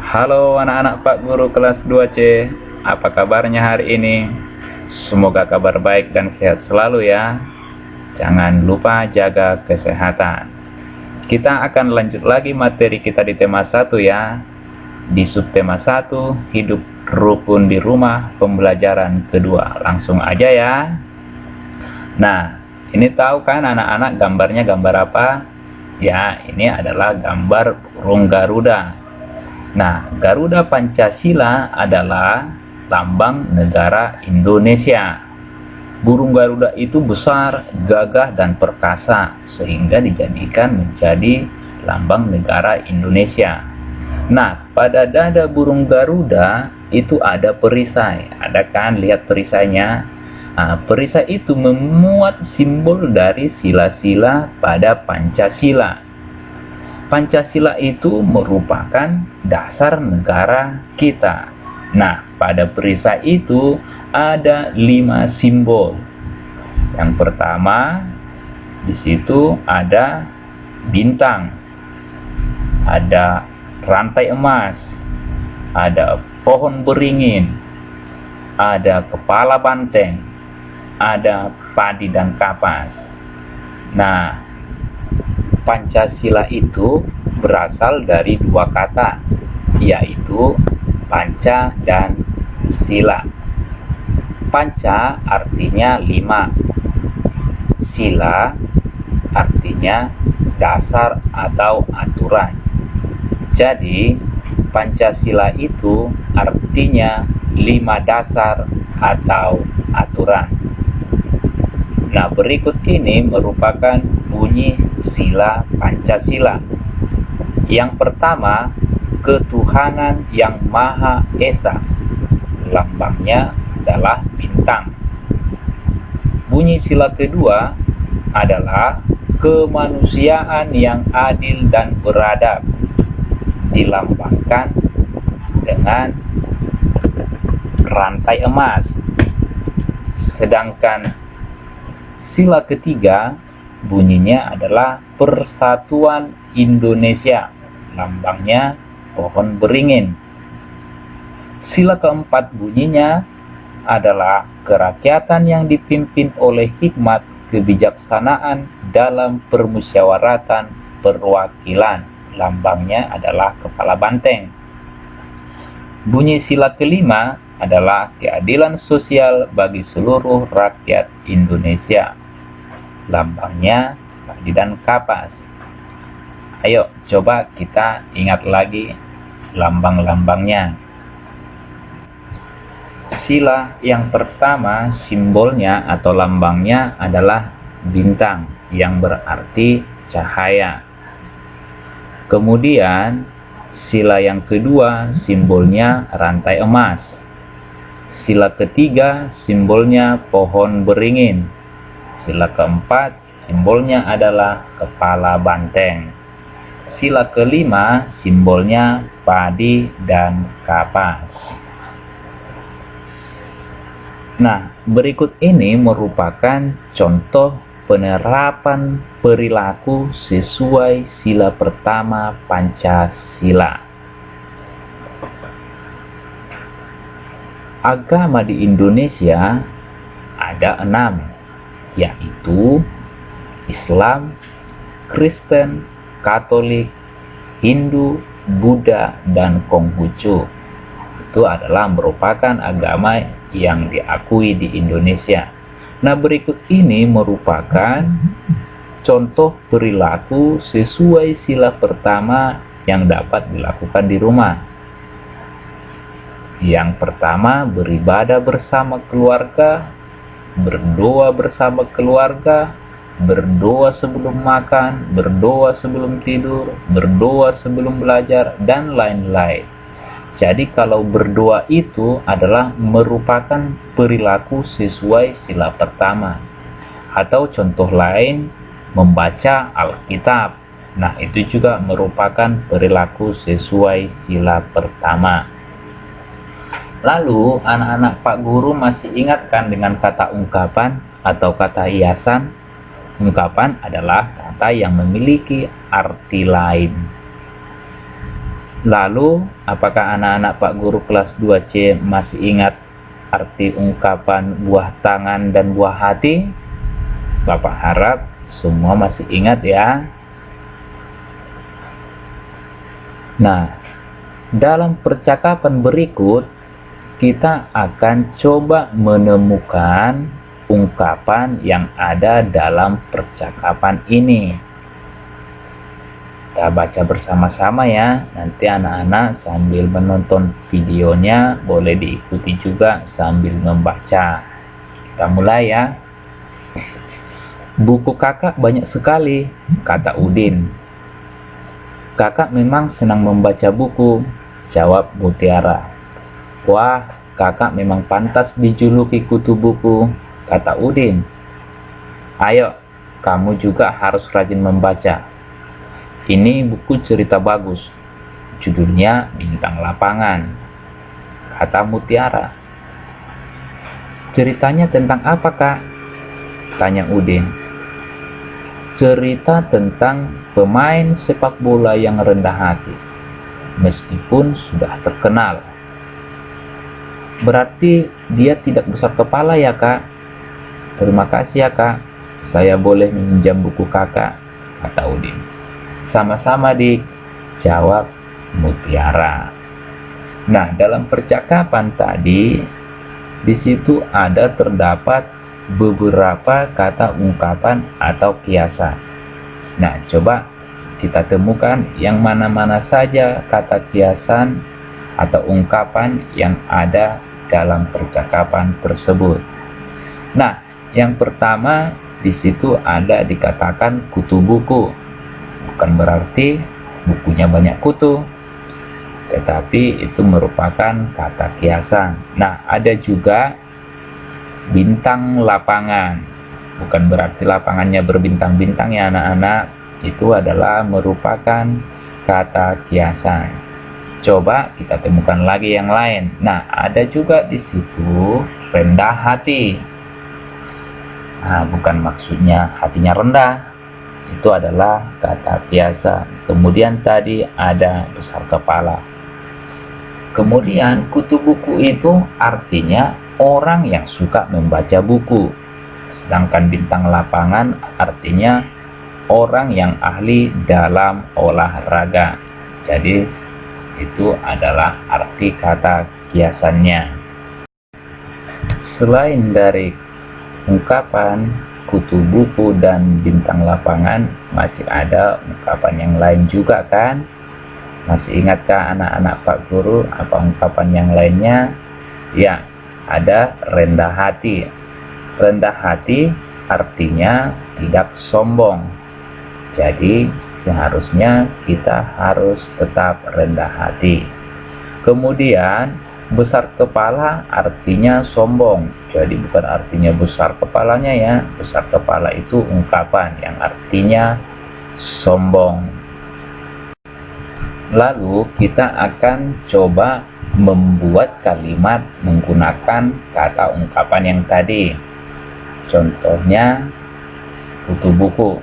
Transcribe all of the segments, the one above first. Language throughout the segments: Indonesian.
Halo anak-anak Pak Guru kelas 2C, apa kabarnya hari ini? Semoga kabar baik dan sehat selalu ya. Jangan lupa jaga kesehatan. Kita akan lanjut lagi materi kita di tema 1 ya. Di subtema 1, hidup rukun di rumah, pembelajaran kedua. Langsung aja ya. Nah, ini tahu kan anak-anak gambarnya gambar apa? Ya, ini adalah gambar burung Garuda. Nah, Garuda Pancasila adalah lambang negara Indonesia. Burung Garuda itu besar, gagah, dan perkasa, sehingga dijadikan menjadi lambang negara Indonesia. Nah, pada dada burung Garuda itu ada perisai. Ada kan, lihat perisainya? Nah, perisai itu memuat simbol dari sila-sila pada Pancasila. Pancasila itu merupakan dasar negara kita. Nah, pada perisai itu ada 5 simbol. Yang pertama, di situ ada bintang, ada rantai emas, ada pohon beringin, ada kepala banteng, ada padi dan kapas. Nah, Pancasila itu berasal dari 2 kata, yaitu panca dan sila. Panca artinya 5, sila artinya dasar atau aturan. Jadi, Pancasila itu artinya 5 dasar atau aturan. Nah, berikut ini merupakan bunyi sila Pancasila. Yang pertama, ketuhanan yang Maha Esa. Lambangnya adalah bintang. Bunyi sila kedua adalah kemanusiaan yang adil dan beradab. Dilambangkan dengan rantai emas. Sedangkan sila ketiga bunyinya adalah Persatuan Indonesia. Lambangnya pohon beringin. Sila keempat bunyinya adalah kerakyatan yang dipimpin oleh hikmat kebijaksanaan dalam permusyawaratan perwakilan. Lambangnya adalah kepala banteng. Bunyi sila kelima adalah keadilan sosial bagi seluruh rakyat Indonesia. Lambangnya padi dan kapas. Ayo coba kita ingat lagi lambang-lambangnya. Sila yang pertama simbolnya atau lambangnya adalah bintang yang berarti cahaya. Kemudian sila yang kedua simbolnya rantai emas. Sila ketiga simbolnya pohon beringin. Sila keempat simbolnya adalah kepala banteng. Sila kelima simbolnya padi dan kapas. Nah, berikut ini merupakan contoh penerapan perilaku sesuai sila pertama Pancasila. Agama di Indonesia ada 6, yaitu Islam, Kristen, Katolik, Hindu, Buddha, dan Konghucu. Itu adalah merupakan agama yang diakui di Indonesia. Nah, berikut ini merupakan contoh perilaku sesuai sila pertama yang dapat dilakukan di rumah. Yang pertama, beribadah bersama keluarga, berdoa bersama keluarga, berdoa sebelum makan, berdoa sebelum tidur, berdoa sebelum belajar, dan lain-lain. Jadi kalau berdoa itu adalah merupakan perilaku sesuai sila pertama. Atau contoh lain, membaca Alkitab. Nah, itu juga merupakan perilaku sesuai sila pertama. Lalu, anak-anak Pak Guru masih ingatkan dengan kata ungkapan atau kata hiasan? Ungkapan adalah kata yang memiliki arti lain. Lalu, apakah anak-anak Pak Guru kelas 2C masih ingat arti ungkapan buah tangan dan buah hati? Bapak harap semua masih ingat ya. Nah, dalam percakapan berikut, kita akan coba menemukan ungkapan yang ada dalam percakapan ini. Kita baca bersama-sama ya. Nanti anak-anak sambil menonton videonya boleh diikuti juga sambil membaca. Kita mulai ya. Buku kakak banyak sekali, kata Udin. Kakak memang senang membaca buku, jawab Mutiara. Wah, kakak memang pantas dijuluki kutu buku, kata Udin. Ayo, kamu juga harus rajin membaca. Ini buku cerita bagus, judulnya Bintang Lapangan, kata Mutiara. Ceritanya tentang apa, Kak? Tanya Udin. Cerita tentang pemain sepak bola yang rendah hati, meskipun sudah terkenal. Berarti dia tidak besar kepala ya, Kak? Terima kasih ya, Kak. Saya boleh meminjam buku kakak, kata Udin. Sama-sama, Dik, jawab Mutiara. Nah, dalam percakapan tadi, di situ ada terdapat beberapa kata ungkapan atau kiasan. Nah, coba kita temukan yang mana-mana saja kata kiasan atau ungkapan yang ada dalam percakapan tersebut. Nah, yang pertama di situ ada dikatakan kutu buku. Bukan berarti bukunya banyak kutu, tetapi itu merupakan kata kiasan. Nah, ada juga bintang lapangan. Bukan berarti lapangannya berbintang-bintang ya anak-anak. Itu adalah merupakan kata kiasan. Coba kita temukan lagi yang lain. Nah, ada juga di situ rendah hati. Nah, bukan maksudnya hatinya rendah. Itu adalah kata kiasan. Kemudian tadi ada besar kepala. Kemudian kutu buku itu artinya orang yang suka membaca buku. Sedangkan bintang lapangan artinya orang yang ahli dalam olahraga. Jadi itu adalah arti kata kiasannya. Selain dari ungkapan kutu buku dan bintang lapangan, masih ada ungkapan yang lain juga kan? Masih ingatkah anak-anak Pak Guru apa ungkapan yang lainnya? Ya, ada rendah hati. Rendah hati artinya tidak sombong. Jadi seharusnya kita harus tetap rendah hati. Kemudian besar kepala artinya sombong. Jadi bukan artinya besar kepalanya ya. Besar kepala itu ungkapan yang artinya sombong. Lalu kita akan coba membuat kalimat menggunakan kata ungkapan yang tadi. Contohnya kutu buku.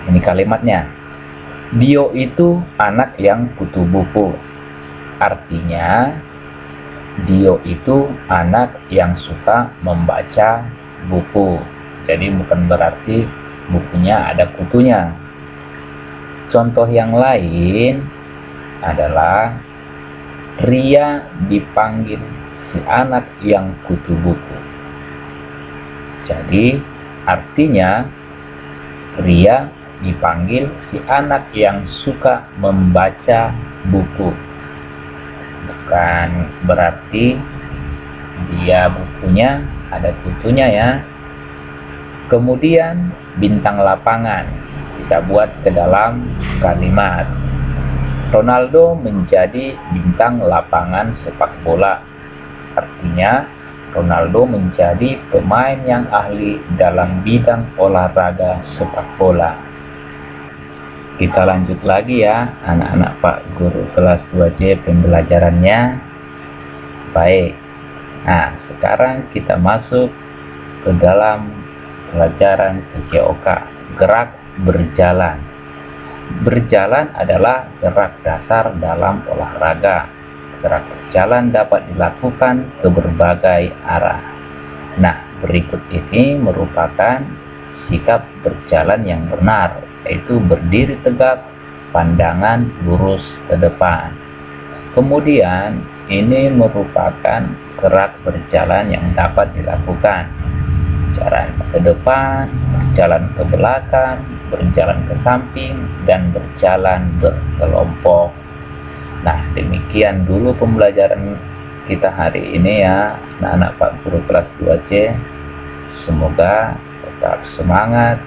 Ini kalimatnya. Dio itu anak yang kutu buku. Artinya, Dio itu anak yang suka membaca buku. Jadi bukan berarti bukunya ada kutunya. Contoh yang lain adalah Ria dipanggil si anak yang kutu buku. Jadi artinya Ria dipanggil si anak yang suka membaca buku. Bukan berarti dia bukunya ada kutunya ya. Kemudian bintang lapangan kita buat ke dalam kalimat. Ronaldo menjadi bintang lapangan sepak bola. Artinya Ronaldo menjadi pemain yang ahli dalam bidang olahraga sepak bola. Kita lanjut lagi ya anak-anak Pak Guru kelas 2C pembelajarannya. Baik. Nah, sekarang kita masuk ke dalam pelajaran PJOK, gerak berjalan. Berjalan adalah gerak dasar dalam olahraga. Gerak berjalan dapat dilakukan ke berbagai arah. Nah, berikut ini merupakan sikap berjalan yang benar, yaitu berdiri tegak, pandangan lurus ke depan. Kemudian, ini merupakan gerak berjalan yang dapat dilakukan. Jalan ke depan, berjalan ke belakang, berjalan ke samping, dan berjalan berkelompok. Nah, demikian dulu pembelajaran kita hari ini ya, anak-anak Pak Guru kelas 2C. Semoga tetap semangat,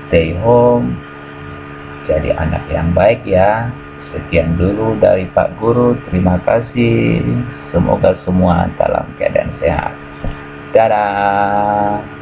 stay home, jadi anak yang baik ya. Sekian dulu dari Pak Guru, terima kasih. Semoga semua dalam keadaan sehat. Dadah.